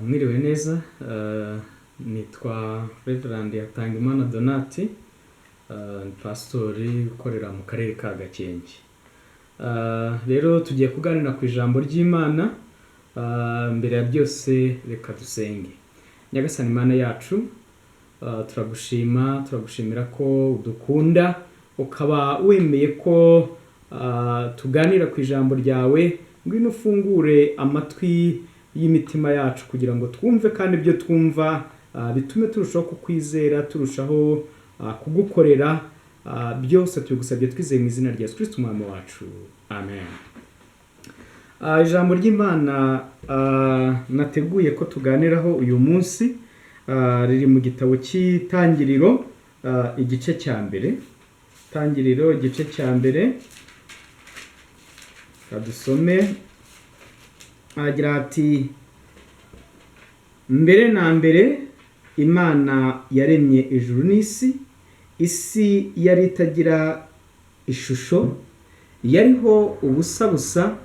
Mwiriwe neza, nitwa Reverend Hatangimana Donati, ni pastori ukorera mu karere ka Gakenke. Rero tugiye kuganira ku ijambo ry'Imana. Mbere ya byose reka dusenge. Nyagasani Imana yacu, turagushimira ko udukunda, ukaba wemeye ko tuganira ku ijambo ryawe, ngwino ufungure amatwi y'imitima yacu kugira ngo twumve, kandi ibyo twumva bitume turushaho kukwizera, turushaho kugukorera. Byose tubigusabye twizeye mu izina rya Yesu Kristo umwami wacu, amen. Ijambo ry'Imana nateguye ko tuganiraho uyu munsi riri mu gitabo cy'Itangiriro, igice cya mbere. Itangiriro igice cya mbere, kadusome. Agira ati: mbere na mbere Imana yaremye ijuru n'isi. Isi yari itagira ishusho, yariho ubusa busa,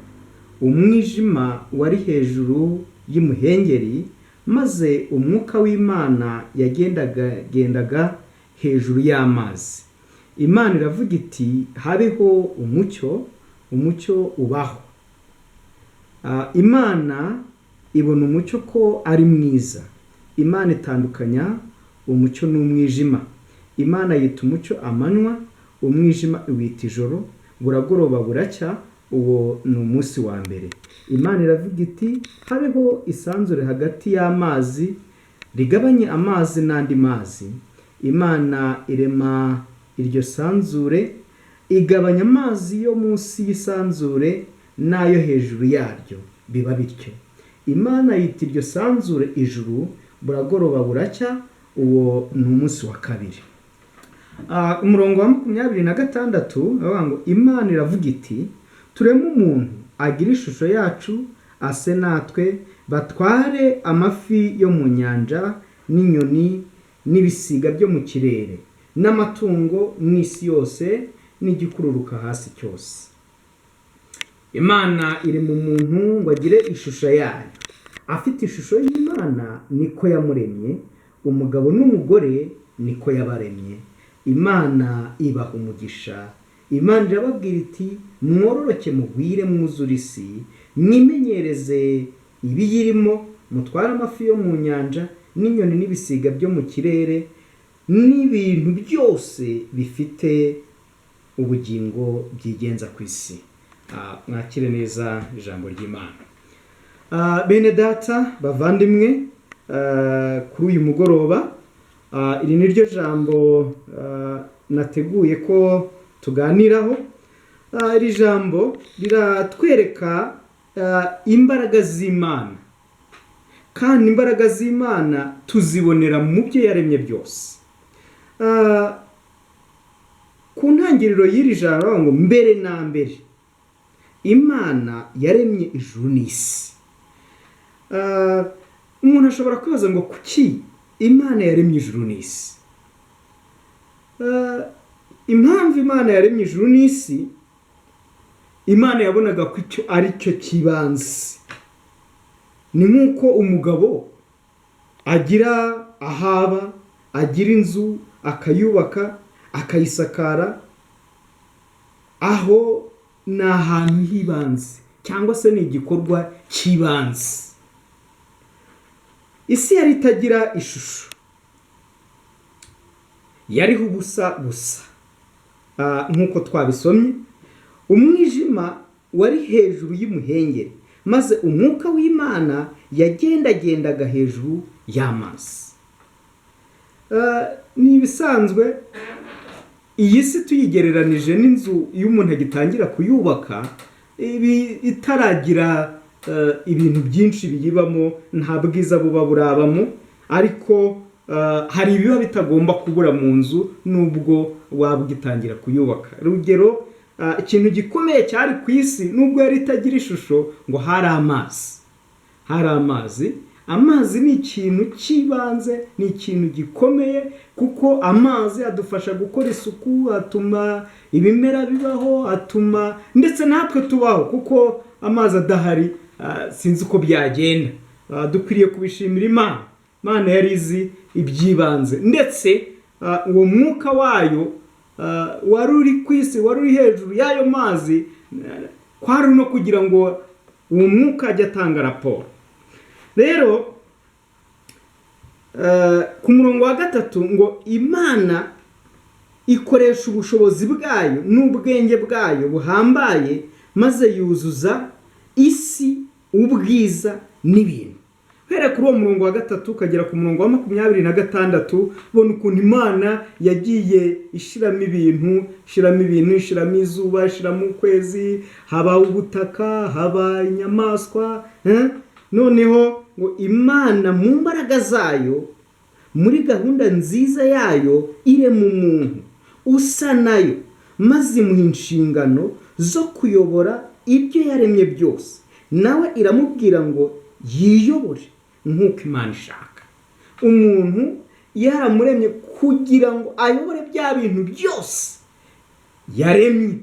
umwijima wari hejuru y'umuhengeri, maze umwuka w'Imana yagendaga hejuru y'amazi. Imana iravuga iti: habeho umucyo, umucyo ubaho. Imana ibona umucyo ko ari mwiza. Imana itandukanya umucyo n'umwijima. Imana yita umucyo amanywa, umwijima iwita ijoro. Buragoroba buracya, uwo ni umunsi wa mbere. Imana iravuga iti: habeho isanzure hagati y'amazi, rigabanye amazi n'andi mazi. Imana irema iryo sanzure, igabanya amazi yo munsi y'isanzure n'ayo hejuru yaryo, biba bityo. Imana yita iryo sanzure ijuru. Buragoroba buracya, uwo ni umunsi wa kabiri. Umurongo wa 26 avuga ngo Imana iravuga iti: tureme umuntu agira ishusho yacu, ase natwe, batware amafi yo mu nyanja n'inyoni n'ibisiga byo mu kirere n'amatungo n'isi yose n'igikururuka hasi cyose. Imana iri mu muntu ngo agire ishusho yayo. Afite ishusho y'Imana niko yamuremye, umugabo n'umugore niko yabaremye. Imana ibaha umugisha. Imana irababwira iti: mwororoke mugwire mwuzure isi, mwimenyereze ibiyirimo, mutware amafi yo mu nyanja n'inyoni n'ibisiga byo mu kirere n'ibintu byose bifite ubugingo byigenza ku isi. Mwakire neza ijambo ry'Imana. Bene data bavandimwe, kuri uyu mugoroba iri ni ryo jambo nateguye ko tuganiraho. Iri jambo riratwereka imbaraga z'Imana, kandi imbaraga z'Imana tuzibonera mu byo yaremye byose. Ku ntangiriro y'iri jambo ngo mbere na mbere Imana yaremye ijuru n'isi. Umuntu ashobora kwibaza ngo kuki Imana yaremye ijuru n'isi? Impamvu Imana yaremye ijuru n'isi, Imana yabonaga ko icyo ari cyo kibanze. Ni nk'uko umugabo agira ahaba, agira inzu, akayubaka, akayisakara. Aho ni ahantu hibanze, cyangwa se ni igikorwa cy'ibanze. Isi yari itagira ishusho, yariho ubusa busa, nk'uko twabisomye. Umwijima wari hejuru y'umuhengeri, maze umwuka w'Imana yagendagendaga hejuru y'amazi. Ni ibisanzwe iyi si tuyigereranije n'inzu iyo umuntu agitangira kuyubaka, itaragira ibintu byinshi biyibamo, nta bwiza buba burabamo, ariko hari ibiba bitagomba kubura mu nzu nubwo waba ugitangira kuyubaka. Urugero, ikintu gikomeye cyari ku isi nubwo yari itagira ishusho, ngo hari amazi. Amazi ni ikintu cy'ibanze, ni ikintu gikomeye, kuko amazi adufasha gukora isuku, atuma ibimera bibaho, atuma ndetse natwe tubaho, kuko amazi adahari sinzi uko byagenda. dukwiriye kubishimira Imana yari izi ibyibanze, ndetse uwo mwuka wayo wari uri ku isi, wari uri hejuru y'ayo mazi, kwari no kugira ngo uwo mwuka ajye atanga raporo. Rero ku murongo wa 3 ngo Imana ikoresha ubushobozi bwayo n'ubwenge bwayo buhambaye, maze yuzuza isi ubwiza n'ibintu. Hera kuri uwo murongo wa 3 ukagera ku murongo wa 26, ubona ukuntu Imana yagiye ishiramo ibintu, ishiramo izuba, ishiramo ukwezi, haba ubutaka, haba inyamaswa. Noneho ngo Imana mu mbaraga zayo, muri gahunda nziza yayo, irema umuntu usa nayo, maze imuha inshingano zo kuyobora ibyo yaremye byose. Nawe iramubwira ngo yiyobore nk'uko Imana ishaka. Umuntu yaramuremye kugira ngo ayobore bya bintu byose yaremye,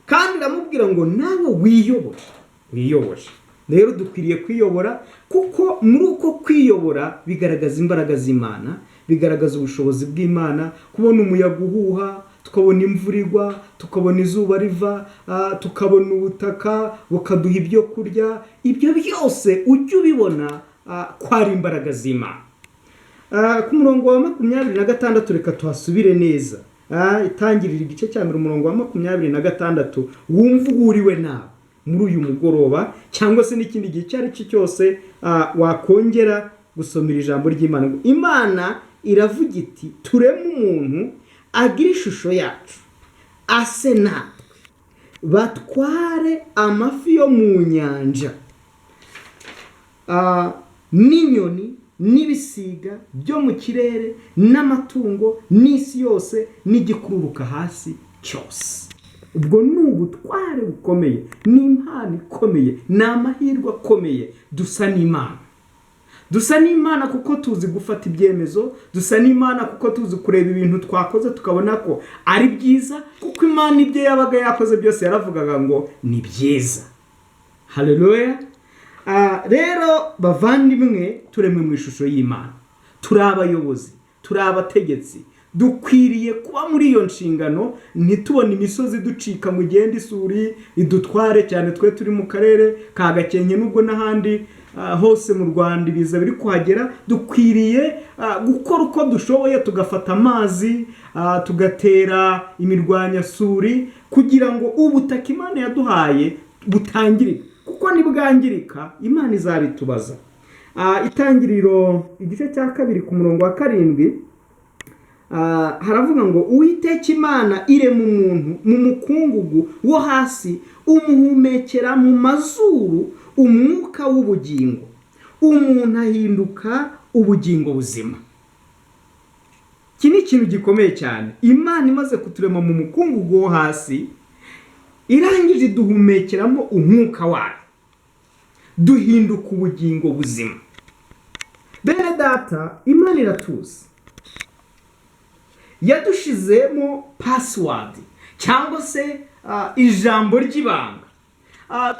kandi iramubwira ngo nawe wiyobore. Rero dukwiriye kwiyobora, kuko muri uko kwiyobora bigaragaza imbaraga z'Imana, bigaragaza ubushobozi bw'Imana. Kubona umuyaga uhuha, tukabona imvura igwa, tukabona izuba riva, tukabona ubutaka bukaduha ibyo kurya, ibyo byose ujye ubibona ko ari imbaraga z'Imana. Ku murongo wa 26 reka tuhasubire neza. Itangirira igice cya mbere umurongo wa 26, wumva uhuriwe nawe muri uyu mugoroba, cyangwa se n'ikindi gihe icyo ari cyo cyose wakongera gusomera ijambo ry'Imana. Imana iravuga iti tureme umuntu agira ishusho yacu, ase natwe, batware amafi yo mu nyanja, n'inyoni n'ibisiga byo mu kirere, n'amatungo, n'isi yose, n'igikururuka hasi cyose. Ubwo ni ubutware bukomeye, ni impano ikomeye, ni amahirwe akomeye. Dusa n'Imana kuko tuzi gufata ibyemezo, dusa n'Imana kuko tuzi kureba ibintu twakoze tukabona ko ari byiza, kuko Imana ibyo yabaga yakoze byose yaravugaga ngo ni byiza. Haleluya. Rero bavandimwe, turemwe mu ishusho y'Imana, turi abayobozi, turi abategetsi, dukwiriye kuba muri iyo nshingano. Ntitubone imisozi ducika mu genda isuri idutware, cyane twe turi mu karere ka Gakenke, nubwo n'ahandi hose mu Rwanda ibiza biri kuhagera. Dukwiriye gukora uko dushoboye, tugafata amazi, tugatera imirwanyasuri, kugira ngo ubutaka Imana yaduhaye butangirike, kuko nibwangirika Imana izabitubaza. Itangiriro igice cya 2 ku murongo wa 7 haravuga ngo Uwiteka Imana irema umuntu mu mukungugu wo hasi, umuhumekera mu mazuru umwuka w'ubugingo, umuntu ahinduka ubugingo buzima. Iki ni ikintu gikomeye cyane. Imana imaze kuturema mu mukungugu wo hasi, irangije duhumekeramo umwuka wayo, duhinduka ubugingo buzima. Bene data, Imana iratuzi, yadushizemo password cyangwa se ijambo ry'ibanga.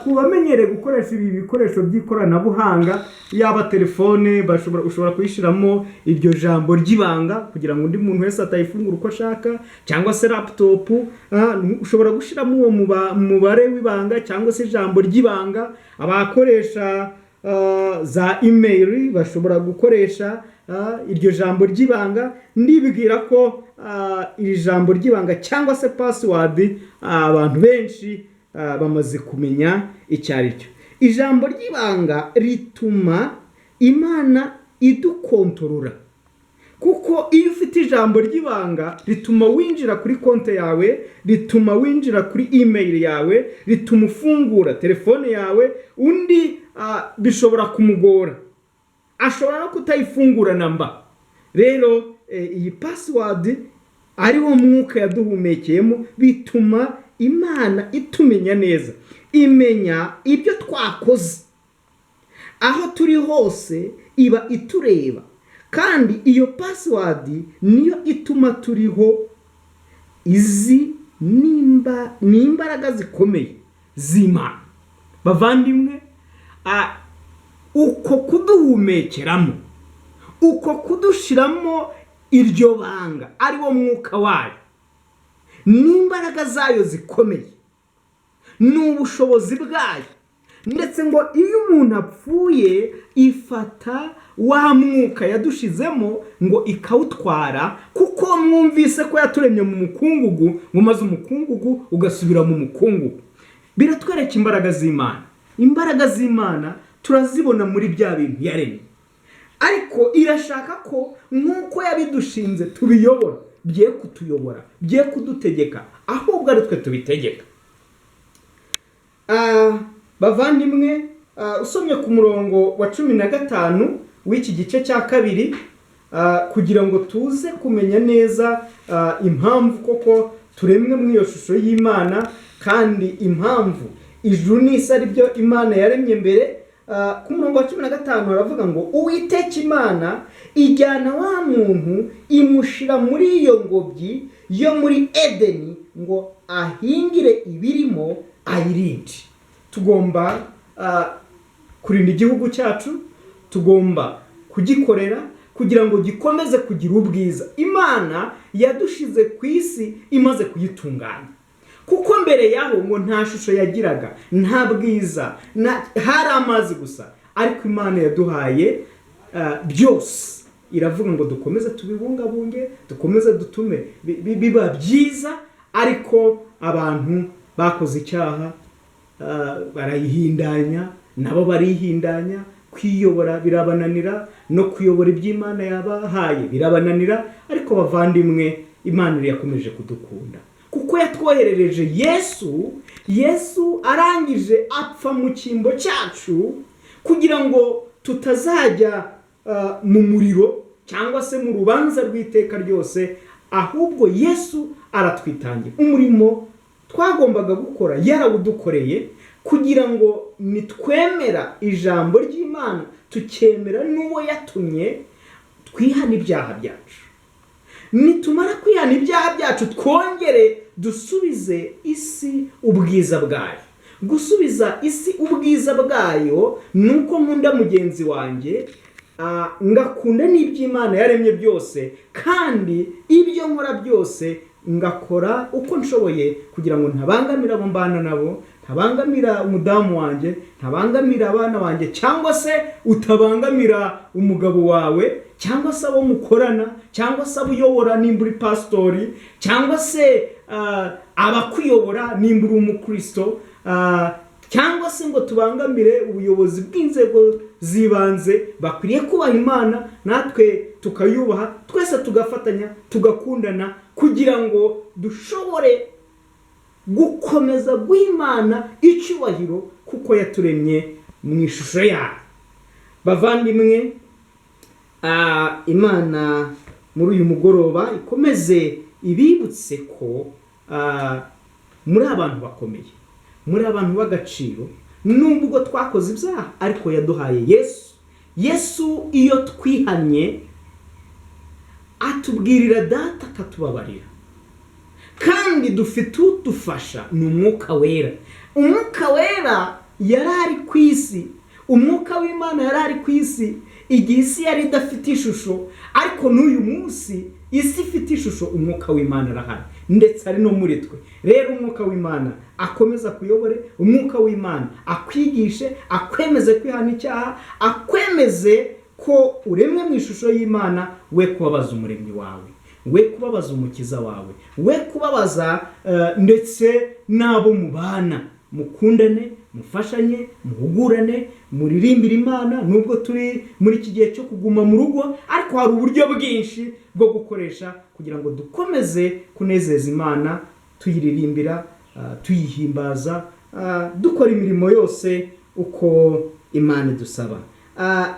Kubamenyereye gukoresha ibi bikoresho by'ikoranabuhanga, yaba telefone, ushobora kuyishiramo iryo jambo ry'ibanga kugira ngo undi muntu wese atayifungura uko ashaka, cyangwa se laptop ushobora gushiramo uwo mubare w'ibanga cyangwa se ijambo ry'ibanga. Abakoresha za email bashobora gukoresha iryo jambo ry'ibanga. Ndibwira ko iri jambo ry'ibanga cyangwa se password abantu benshi bamaze kumenya icyo ari cyo. Ijambo ry'ibanga rituma Imana idukontorora, kuko iyo ufite ijambo ry'ibanga rituma winjira kuri konte yawe, rituma winjira kuri email yawe, rituma ufungura telefone yawe. Undi bishobora kumugora, ashobora no kutayifungura namba. Rero iyi password ariwo mwuka yaduhumekeyemo, bituma Imana itumenya neza, imenya ibyo twakoze. Aho turi hose iba itureba, kandi iyo password niyo ituma turiho. Izi ni imbaraga zikomeye z'Imana. Bavandimwe, uko kuduhumekeramo, uko kudushiramo iryo banga ari wo mwuka wayo, n'imbaraga zayo zikomeye, n'ubushobozi bwayo, ndetse ngo iyo umuntu apfuye ifata wa mwuka yadushizemo ngo ikawutwara, kuko mwumvise ko yaturemye mu mukungugu, ngo maze umukungugu ugasubira mu mukungugu. Biratwereka imbaraga z'Imana. Imbaraga z'Imana turazibona muri bya bintu yaremye, ariko irashaka ko nk'uko yabidushinze tubiyobora, bye kutuyobora, bye kudutegeka, ahubwo ari twe tubitegeka. Bavandimwe, usomye ku murongo wa 15 w'iki gice cya kabiri, kugira ngo tuze kumenya neza impamvu koko turemwe mu iyo shusho y'Imana, kandi impamvu ijuru n'isi ari byo Imana yaremye mbere. Ku murongo wa 15 haravuga ngo Uwiteka Imana ijyana wa muntu imushira muri iyo ngobyi yo muri Edeni ngo ahingire ibirimo ayirinde. Tugomba kurinda igihugu cyacu, tugomba kugikorera kugira ngo gikomeze kugira ubwiza. Imana yadushize ku isi imaze kuyitunganya, kuko mbere yaho ngo nta shusho yagiraga, nta bwiza, hari amazi gusa. Ariko Imana yaduhaye byose, iravuga ngo dukomeze tubibungabunge, dukomeze dutume biba byiza. Ariko abantu bakoze icyaha, barayihindanya, nabo barihindanya, kwiyobora birabananira, no kuyobora iby'Imana yabahaye birabananira. Ariko bavandimwe, Imana yakomeje kudukunda, kuko yatwoherereje Yesu arangije apfa mu cyimbo cyacu, kugira ngo tutazajya mu muriro cyangwa se mu rubanza rw'iteka ryose, ahubwo Yesu aratwitangira. Umurimo twagombaga gukora yarawudukoreye, kugira ngo nitwemera ijambo ry'Imana, tukemera n'uwo yatumye, twihana ibyaha byacu. Nitumara kwihana ibyaha byacu, twongere dusubize isi ubwiza bwayo. Gusubiza isi ubwiza bwayo nuko nkunda mugenzi wanjye, ngakunda n'iby'Imana yaremye byose, kandi ibyo nkora byose ngakora uko nshoboye, kugira ngo ntabangamira abo mbana nabo, ntabangamira umudamu wanjye, ntabangamira abana banjye, cyangwa se utabangamira umugabo wawe, cyangwa se abo mukorana, cyangwa se abo uyobora nimba uri pastori, cyangwa se abakuyobora nimba uri umukristo, cyangwa se ngo tubangamire ubuyobozi bw'inzego z'ibanze. Bakwiriye kubaha Imana, natwe tukayubaha, twese tugafatanya, tugakundana, kugira ngo dushobore gukomeza guha Imana icyubahiro, kuko yaturemye mu ishusho yayo. Bavandimwe, Imana muri uyu mugoroba ikomeze ibibutse ko muri abantu bakomeye, muri abantu b'agaciro, nubwo twakoze ibyaha, ariko yaduhaye Yesu. Iyo twihanye atubwirira Data akatubabarira, kandi dufite udufasha, ni Umwuka Wera. Umwuka Wera yari ari ku isi, Umwuka w'Imana yari ari ku isi igihe isi yari idafite ishusho, ariko n'uyu munsi isi ifite ishusho, Umwuka w'Imana arahari, ndetse ari no muri twe. Rero Umwuka w'Imana akomeza kuyobore, Umwuka w'Imana akwigishe, akwemeze kwihana icyaha, akwemeze ko uremwe mu ishusho y'Imana, we kubabaza umuremyi wawe, we kubabaza umukiza wawe, we kubabaza ndetse n'abo mubana. Mukundane, mufashanye, muhugurane, muririmbire Imana. Nubwo turi muri iki gihe cyo kuguma mu rugo, ariko hari uburyo bwinshi bwo gukoresha kugira ngo dukomeze kunezeza Imana, tuyiririmbira, tuyihimbaza, dukora imirimo yose uko Imana idusaba.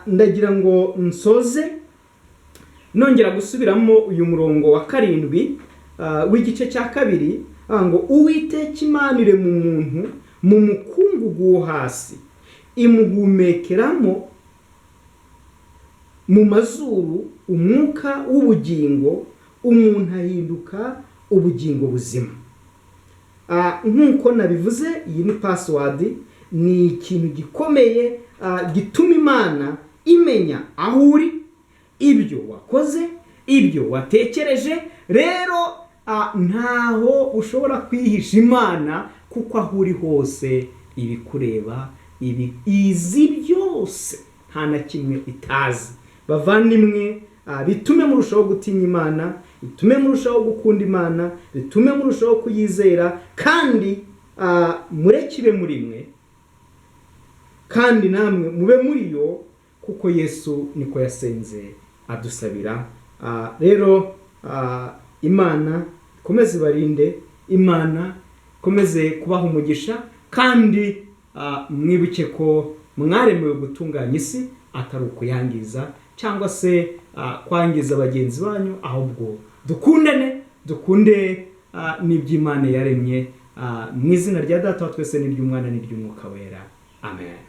Ndagira ngo nsoze nongera gusubiramo uyu murongo wa 7 w'igice cya kabiri, ngo Uwiteka Imana irema umuntu mu mukungugu wo hasi, imuhumekeramo mu mazuru umwuka w'ubugingo, umuntu ahinduka ubugingo buzima. Nk'uko nabivuze, iyi ni password, ni ikintu gikomeye gituma Imana imenya aho uri, ibyo wakoze, ibyo watekereje. Rero ntaho ushobora kwihisha Imana, kuko aho uri hose ibikureba, izi byose, nta na kimwe itazi. Bavandimwe, bitume murushaho gutinya Imana, bitume murushaho gukunda Imana, bitume murushaho kuyizera, kandi mureke ibe muri mwe, kandi namwe mube muri yo, kuko Yesu niko yasenze adusabira. Rero Imana ikomeze ibarinde, Imana ikomeze kubaha umugisha, kandi mwibuke ko mwaremewe gutunganya isi, atari ukuyangiza cyangwa se kwangiza bagenzi banyu, ahubwo dukundane, dukunde n'iby'Imana yaremye, mu izina rya Data wa twese n'iry'Umwana n'iry'Umwuka wera. Amen.